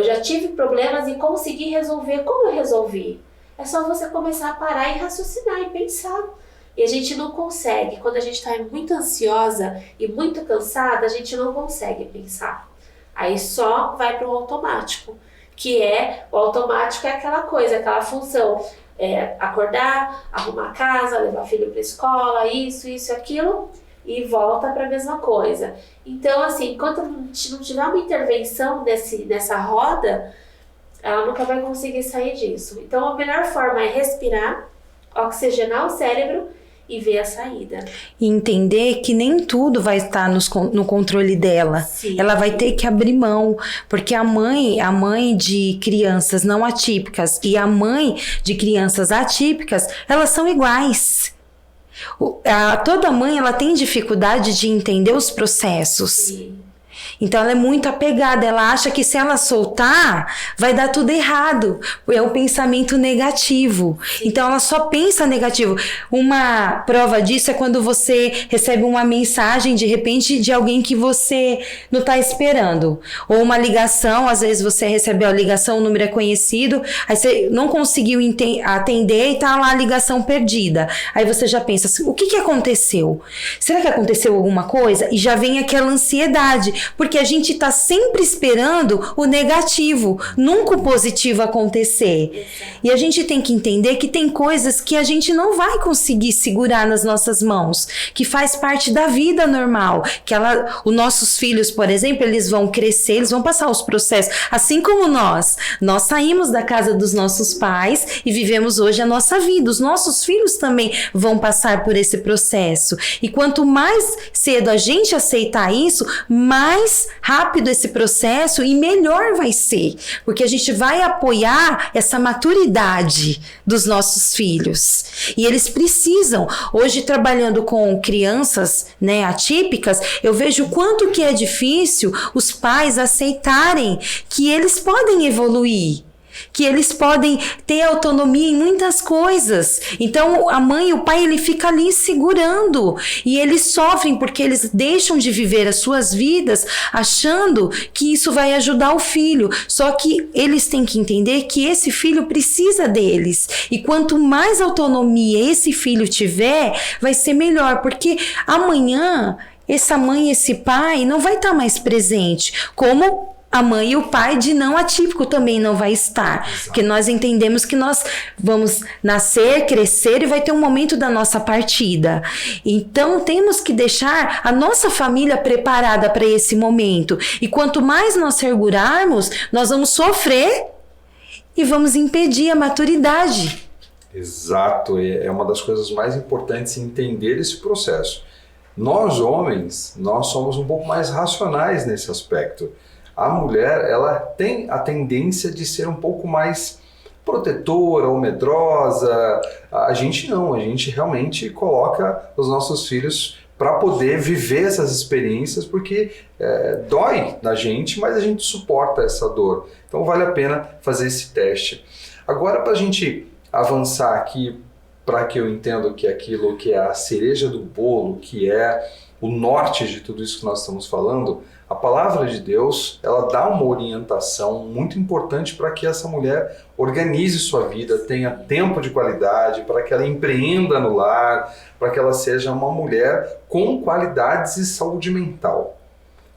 já tive problemas e consegui resolver. Como eu resolvi? É só você começar a parar e raciocinar e pensar. E a gente não consegue. Quando a gente está muito ansiosa e muito cansada, a gente não consegue pensar. Aí só vai para o automático. O automático é aquela coisa, aquela função. Acordar, arrumar a casa, levar o filho para a escola, isso, aquilo. E volta para a mesma coisa. Então, assim, enquanto a gente não tiver uma intervenção nessa roda, ela nunca vai conseguir sair disso. Então, a melhor forma é respirar, oxigenar o cérebro e ver a saída. E entender que nem tudo vai estar no controle dela. Sim. Ela vai ter que abrir mão, porque a mãe de crianças não atípicas e a mãe de crianças atípicas, elas são iguais. Toda mãe, ela tem dificuldade de entender os processos. Sim. Então ela é muito apegada, ela acha que se ela soltar, vai dar tudo errado. É um pensamento negativo. Então ela só pensa negativo. Uma prova disso é quando você recebe uma mensagem, de repente, de alguém que você não está esperando. Ou uma ligação, às vezes você recebeu a ligação, o número é conhecido, aí você não conseguiu atender e tá lá a ligação perdida. Aí você já pensa assim, o que aconteceu? Será que aconteceu alguma coisa? E já vem aquela ansiedade, porque a gente está sempre esperando o negativo, nunca o positivo acontecer. Exato. E a gente tem que entender que tem coisas que a gente não vai conseguir segurar nas nossas mãos, que faz parte da vida normal. Os nossos filhos, por exemplo, eles vão crescer, eles vão passar os processos, assim como nós saímos da casa dos nossos pais e vivemos hoje a nossa vida. Os nossos filhos também vão passar por esse processo. E quanto mais cedo a gente aceitar isso, mais rápido esse processo e melhor vai ser, porque a gente vai apoiar essa maturidade dos nossos filhos. E eles precisam, hoje trabalhando com crianças, né, atípicas, eu vejo o quanto que é difícil os pais aceitarem que eles podem evoluir, que eles podem ter autonomia em muitas coisas. Então a mãe e o pai, ele fica ali segurando e eles sofrem porque eles deixam de viver as suas vidas achando que isso vai ajudar o filho. Só que eles têm que entender que esse filho precisa deles, e quanto mais autonomia esse filho tiver, vai ser melhor, porque amanhã essa mãe e esse pai não vai estar mais presente, como a mãe e o pai de não atípico também não vai estar. Exato. Porque nós entendemos que nós vamos nascer, crescer e vai ter um momento da nossa partida. Então temos que deixar a nossa família preparada para esse momento. E quanto mais nós segurarmos, nós vamos sofrer e vamos impedir a maturidade. Exato, é uma das coisas mais importantes entender esse processo. Nós homens, nós somos um pouco mais racionais nesse aspecto. A mulher, ela tem a tendência de ser um pouco mais protetora ou medrosa. A gente não, a gente realmente coloca os nossos filhos para poder viver essas experiências, porque dói na gente, mas a gente suporta essa dor. Então vale a pena fazer esse teste. Agora, para a gente avançar aqui, para que eu entenda que aquilo que é a cereja do bolo, que é o norte de tudo isso que nós estamos falando, a palavra de Deus, ela dá uma orientação muito importante para que essa mulher organize sua vida, tenha tempo de qualidade, para que ela empreenda no lar, para que ela seja uma mulher com qualidades e saúde mental.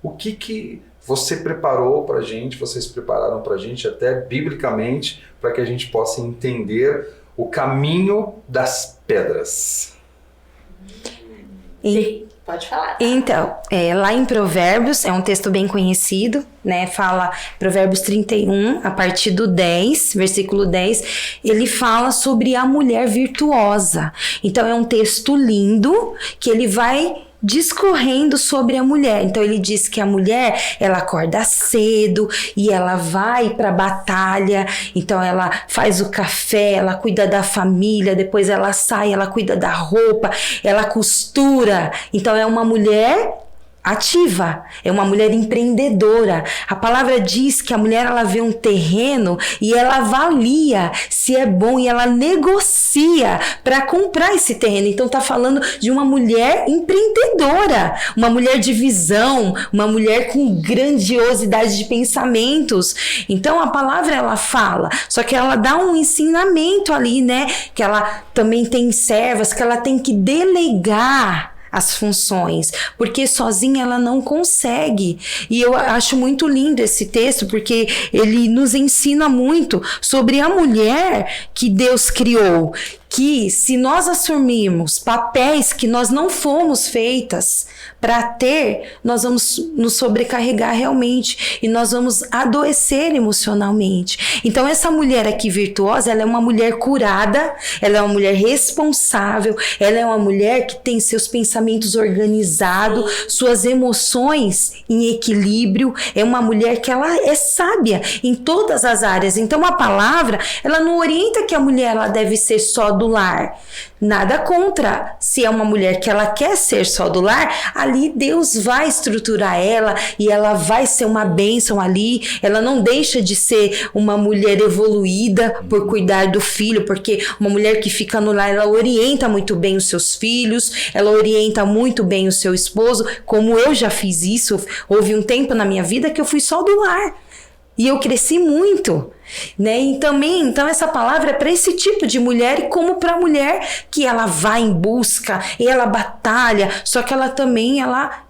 O que você preparou para a gente, vocês prepararam para a gente até biblicamente, para que a gente possa entender o caminho das pedras? Sim. Pode falar. Então, lá em Provérbios, é um texto bem conhecido, né? Fala Provérbios 31, a partir do 10, versículo 10, ele fala sobre a mulher virtuosa. Então, é um texto lindo que ele vai discorrendo sobre a mulher. Então ele diz que a mulher, ela acorda cedo e ela vai para a batalha, então ela faz o café, ela cuida da família, depois ela sai, ela cuida da roupa, ela costura. Então é uma mulher ativa, é uma mulher empreendedora. A palavra diz que a mulher, ela vê um terreno e ela avalia se é bom e ela negocia para comprar esse terreno. Então tá falando de uma mulher empreendedora, uma mulher de visão, uma mulher com grandiosidade de pensamentos. Então a palavra, ela fala, só que ela dá um ensinamento ali, né? Que ela também tem servas, que ela tem que delegar as funções, porque sozinha ela não consegue. E eu acho muito lindo esse texto, porque ele nos ensina muito sobre a mulher que Deus criou, que se nós assumirmos papéis que nós não fomos feitas para ter, nós vamos nos sobrecarregar realmente e nós vamos adoecer emocionalmente. Então essa mulher aqui virtuosa, ela é uma mulher curada, ela é uma mulher responsável, ela é uma mulher que tem seus pensamentos organizados, suas emoções em equilíbrio, é uma mulher que ela é sábia em todas as áreas. Então a palavra, ela não orienta que a mulher ela deve ser só do lar. Nada contra, se é uma mulher que ela quer ser só do lar, ali Deus vai estruturar ela e ela vai ser uma bênção ali. Ela não deixa de ser uma mulher evoluída por cuidar do filho, porque uma mulher que fica no lar, ela orienta muito bem os seus filhos, ela orienta muito bem o seu esposo, como eu já fiz isso. Houve um tempo na minha vida que eu fui só do lar e eu cresci muito, né? E também, então essa palavra é para esse tipo de mulher, e como para a mulher que ela vai em busca e ela batalha, só que ela também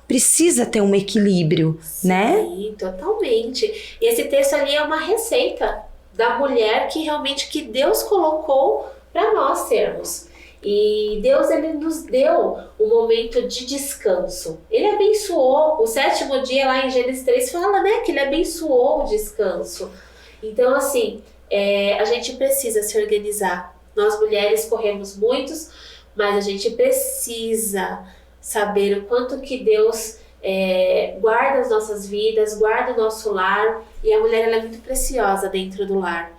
precisa ter um equilíbrio, né? Sim, totalmente. E esse texto ali é uma receita da mulher que realmente que Deus colocou para nós sermos. E Deus, ele nos deu um momento de descanso. Ele abençoou. O 7º dia lá em Gênesis 3 fala, né, que ele abençoou o descanso. Então, assim, a gente precisa se organizar. Nós mulheres corremos muitos, mas a gente precisa saber o quanto que Deus guarda as nossas vidas, guarda o nosso lar. E a mulher, ela é muito preciosa dentro do lar,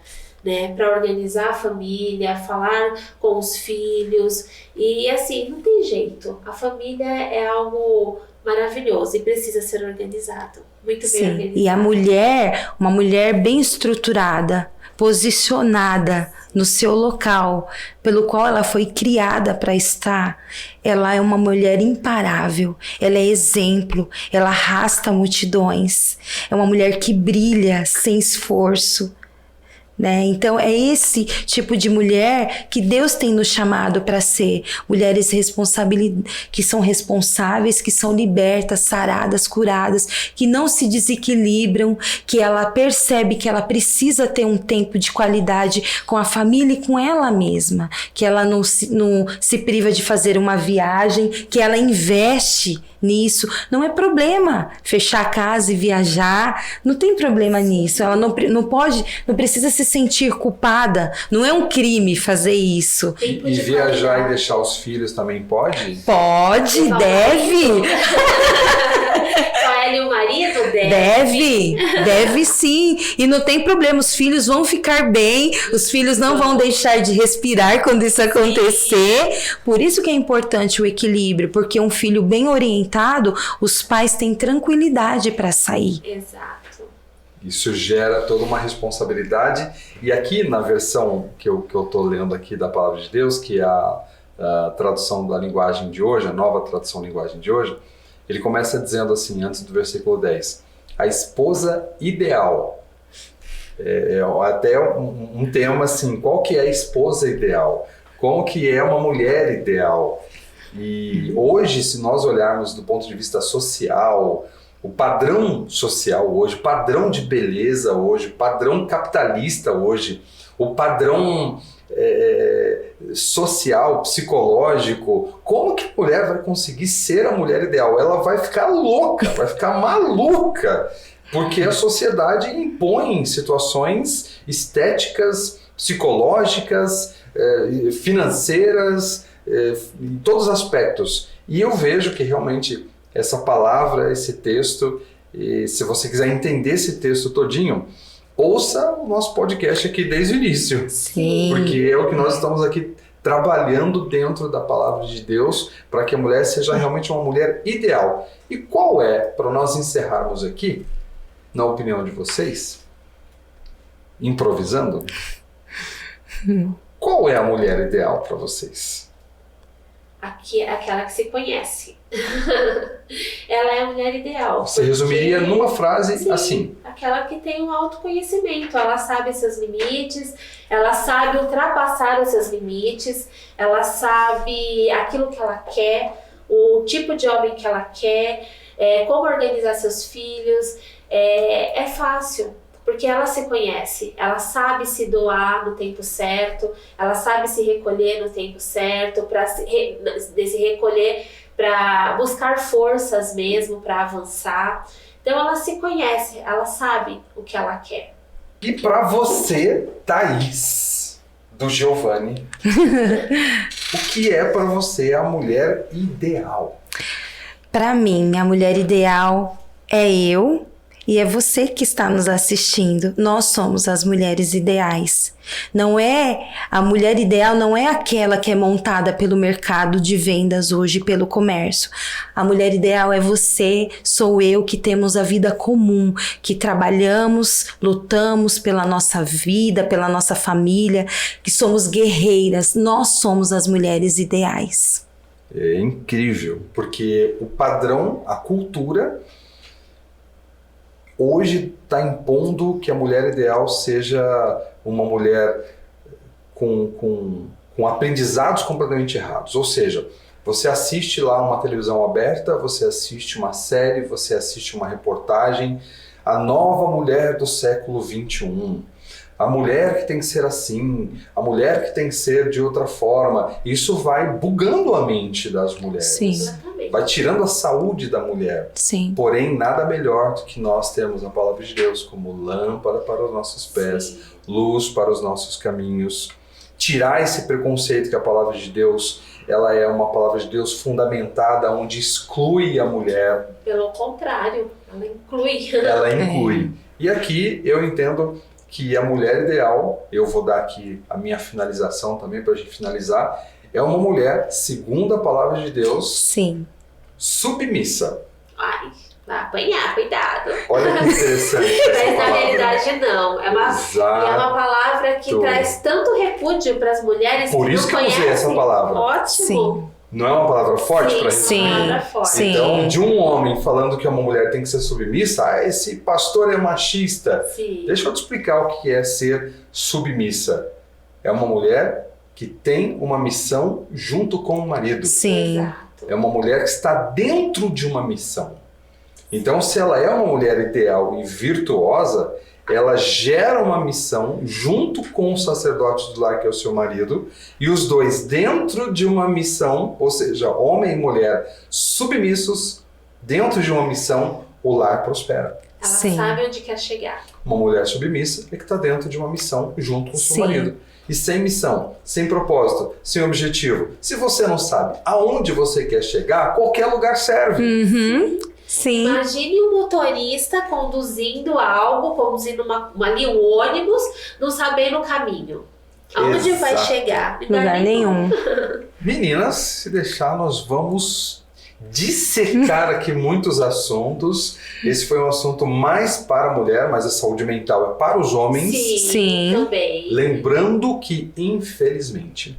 né, para organizar a família, falar com os filhos. E assim, não tem jeito. A família é algo maravilhoso e precisa ser organizado. Muito bem organizado. E a mulher, uma mulher bem estruturada, posicionada no seu local, pelo qual ela foi criada para estar, ela é uma mulher imparável, ela é exemplo, ela arrasta multidões, é uma mulher que brilha sem esforço, né? Então é esse tipo de mulher que Deus tem nos chamado para ser, mulheres que são responsáveis, que são libertas, saradas, curadas, que não se desequilibram, que ela percebe que ela precisa ter um tempo de qualidade com a família e com ela mesma, que ela não se priva de fazer uma viagem, que ela investe nisso. Não é problema fechar a casa e viajar, não tem problema nisso. Ela não precisa se sentir culpada, não é um crime fazer isso. E viajar e deixar os filhos também pode? Pode, deve. Só ela e o marido Deve sim. E não tem problema, os filhos vão ficar bem, os filhos não vão deixar de respirar quando isso acontecer. Por isso que é importante o equilíbrio, porque um filho bem orientado, os pais têm tranquilidade para sair. Exato. Isso gera toda uma responsabilidade. E aqui na versão que eu tô lendo aqui da Palavra de Deus, que é a tradução da linguagem de hoje, a nova tradução da linguagem de hoje, ele começa dizendo assim, antes do versículo 10, a esposa ideal. Até um tema assim, qual que é a esposa ideal? Como que é uma mulher ideal? E hoje, se nós olharmos do ponto de vista social, o padrão social hoje, o padrão de beleza hoje, o padrão capitalista hoje, o padrão social, psicológico, como que a mulher vai conseguir ser a mulher ideal? Ela vai ficar louca, vai ficar maluca, porque a sociedade impõe situações estéticas, psicológicas, financeiras, em todos os aspectos. E eu vejo que realmente essa palavra, esse texto, e se você quiser entender esse texto todinho, ouça o nosso podcast aqui desde o início. Sim. Porque é o que nós estamos aqui trabalhando dentro da palavra de Deus para que a mulher seja realmente uma mulher ideal. E qual é, para nós encerrarmos aqui, na opinião de vocês, improvisando, qual é a mulher ideal para vocês? Aqui é aquela que se conhece. Ela é a mulher ideal. Você resumiria numa frase Sim, assim? Aquela que tem um autoconhecimento. Ela sabe seus limites, ela sabe ultrapassar os seus limites, ela sabe aquilo que ela quer, o tipo de homem que ela quer, como organizar seus filhos. É fácil. Porque ela se conhece, ela sabe se doar no tempo certo, ela sabe se recolher no tempo certo, para se recolher para buscar forças mesmo, para avançar. Então ela se conhece, ela sabe o que ela quer. E para você, Thaís, do Giovanni, o que é para você a mulher ideal? Para mim, a mulher ideal é eu. E é você que está nos assistindo. Nós somos as mulheres ideais. A mulher ideal não é aquela que é montada pelo mercado de vendas hoje, pelo comércio. A mulher ideal é você, sou eu, que temos a vida comum, que trabalhamos, lutamos pela nossa vida, pela nossa família, que somos guerreiras. Nós somos as mulheres ideais. É incrível, porque o padrão, a cultura, hoje está impondo que a mulher ideal seja uma mulher com aprendizados completamente errados. Ou seja, você assiste lá uma televisão aberta, você assiste uma série, você assiste uma reportagem, a nova mulher do século XXI. A mulher que tem que ser assim, a mulher que tem que ser de outra forma. Isso vai bugando a mente das mulheres. Sim. Vai tirando a saúde da mulher. Sim. Porém, nada melhor do que nós termos a palavra de Deus como lâmpada para os nossos pés, Sim. luz para os nossos caminhos. Tirar esse preconceito que a palavra de Deus, ela é uma palavra de Deus fundamentada, onde exclui a mulher. Pelo contrário, ela inclui. Ela inclui. E aqui eu entendo que a mulher ideal, eu vou dar aqui a minha finalização também para a gente finalizar, é uma mulher, segundo a palavra de Deus, Sim. submissa. Ai, vai apanhar, cuidado. Olha que interessante essa Mas na palavra. realidade não. É uma palavra que traz tanto repúdio para as mulheres Por que isso não que eu usei essa palavra. Ótimo. Sim. Não é uma palavra forte para Sim. Uma palavra forte. Sim. Então, de um homem falando que uma mulher tem que ser submissa, esse pastor é machista. Sim. Deixa eu te explicar o que é ser submissa. É uma mulher que tem uma missão junto com o marido. Sim. Exato. É uma mulher que está dentro de uma missão. Então, se ela é uma mulher ideal e virtuosa, ela gera uma missão junto com o sacerdote do lar, que é o seu marido, e os dois dentro de uma missão, ou seja, homem e mulher submissos, dentro de uma missão, o lar prospera. Ela Sim. sabe onde quer chegar. Uma mulher submissa é que está dentro de uma missão junto com o seu Sim. marido. E sem missão, sem propósito, sem objetivo. Se você não sabe aonde você quer chegar, qualquer lugar serve. Uhum. Sim. Imagine um motorista conduzindo ali um ônibus, não sabendo o caminho. Aonde vai Exato. chegar? Lugar nenhum. Meninas, se deixar, nós vamos dissecar aqui muitos assuntos. Esse foi um assunto mais para a mulher, mas a saúde mental é para os homens. Sim. Também. Lembrando que, infelizmente,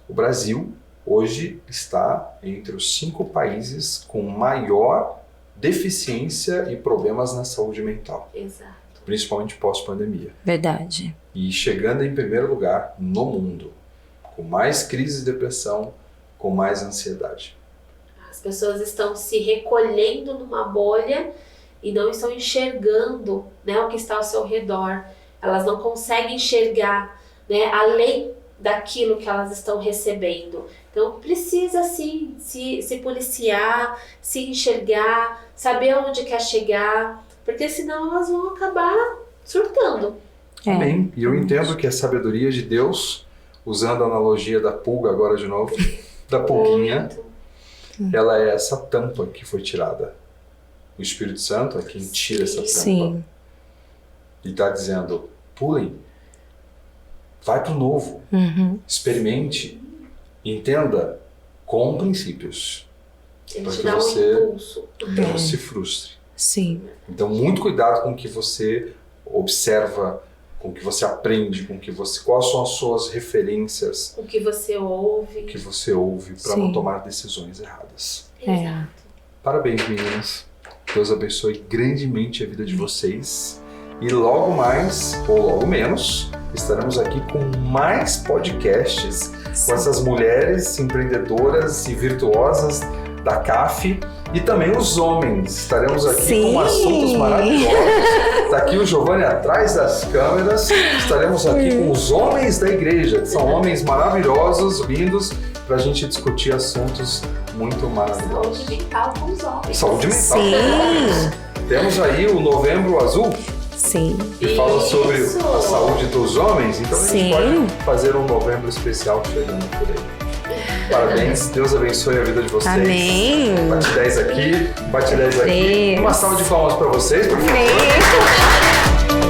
o Brasil hoje está entre os 5 países com maior deficiência e problemas na saúde mental, Exato. principalmente pós-pandemia. Verdade. E chegando em primeiro lugar no mundo, com mais crise de depressão, com mais ansiedade. As pessoas estão se recolhendo numa bolha e não estão enxergando, né, o que está ao seu redor. Elas não conseguem enxergar, né, além daquilo que elas estão recebendo. Então precisa sim se policiar, se enxergar, saber onde quer chegar, porque senão elas vão acabar surtando. Amém. E eu entendo que a sabedoria de Deus, usando a analogia da pulga agora de novo, da pulguinha, ela é essa tampa que foi tirada. O Espírito Santo é quem tira essa tampa. Sim. E está dizendo, pulem. Vai pro novo. Uhum. Experimente. Entenda com princípios. Ele Para te que dá você um impulso. não se frustre. Sim. Então, muito cuidado com o que você observa, com o que você aprende, quais são as suas referências, O que você ouve. o que você ouve, para Sim. não tomar decisões erradas. Exato. Parabéns, meninas. Deus abençoe grandemente a vida de vocês. E logo mais, ou logo menos, estaremos aqui com mais podcasts com essas mulheres empreendedoras e virtuosas da CAF e também os homens. Estaremos aqui Sim. com assuntos maravilhosos. Está aqui o Giovanni atrás das câmeras. Estaremos aqui com os homens da igreja, que são homens maravilhosos, lindos, para a gente discutir assuntos muito maravilhosos. Saúde mental com os homens. Saúde mental. Sim. Temos aí o Novembro Azul, Sim. que fala sobre Isso. a saúde dos homens, então a gente Sim. pode fazer um novembro especial chegando por aí. Parabéns, Deus abençoe a vida de vocês. Amém. Bate 10 aqui, bate 10 aqui. Deus. Uma salva de palmas para vocês, por favor. Amém.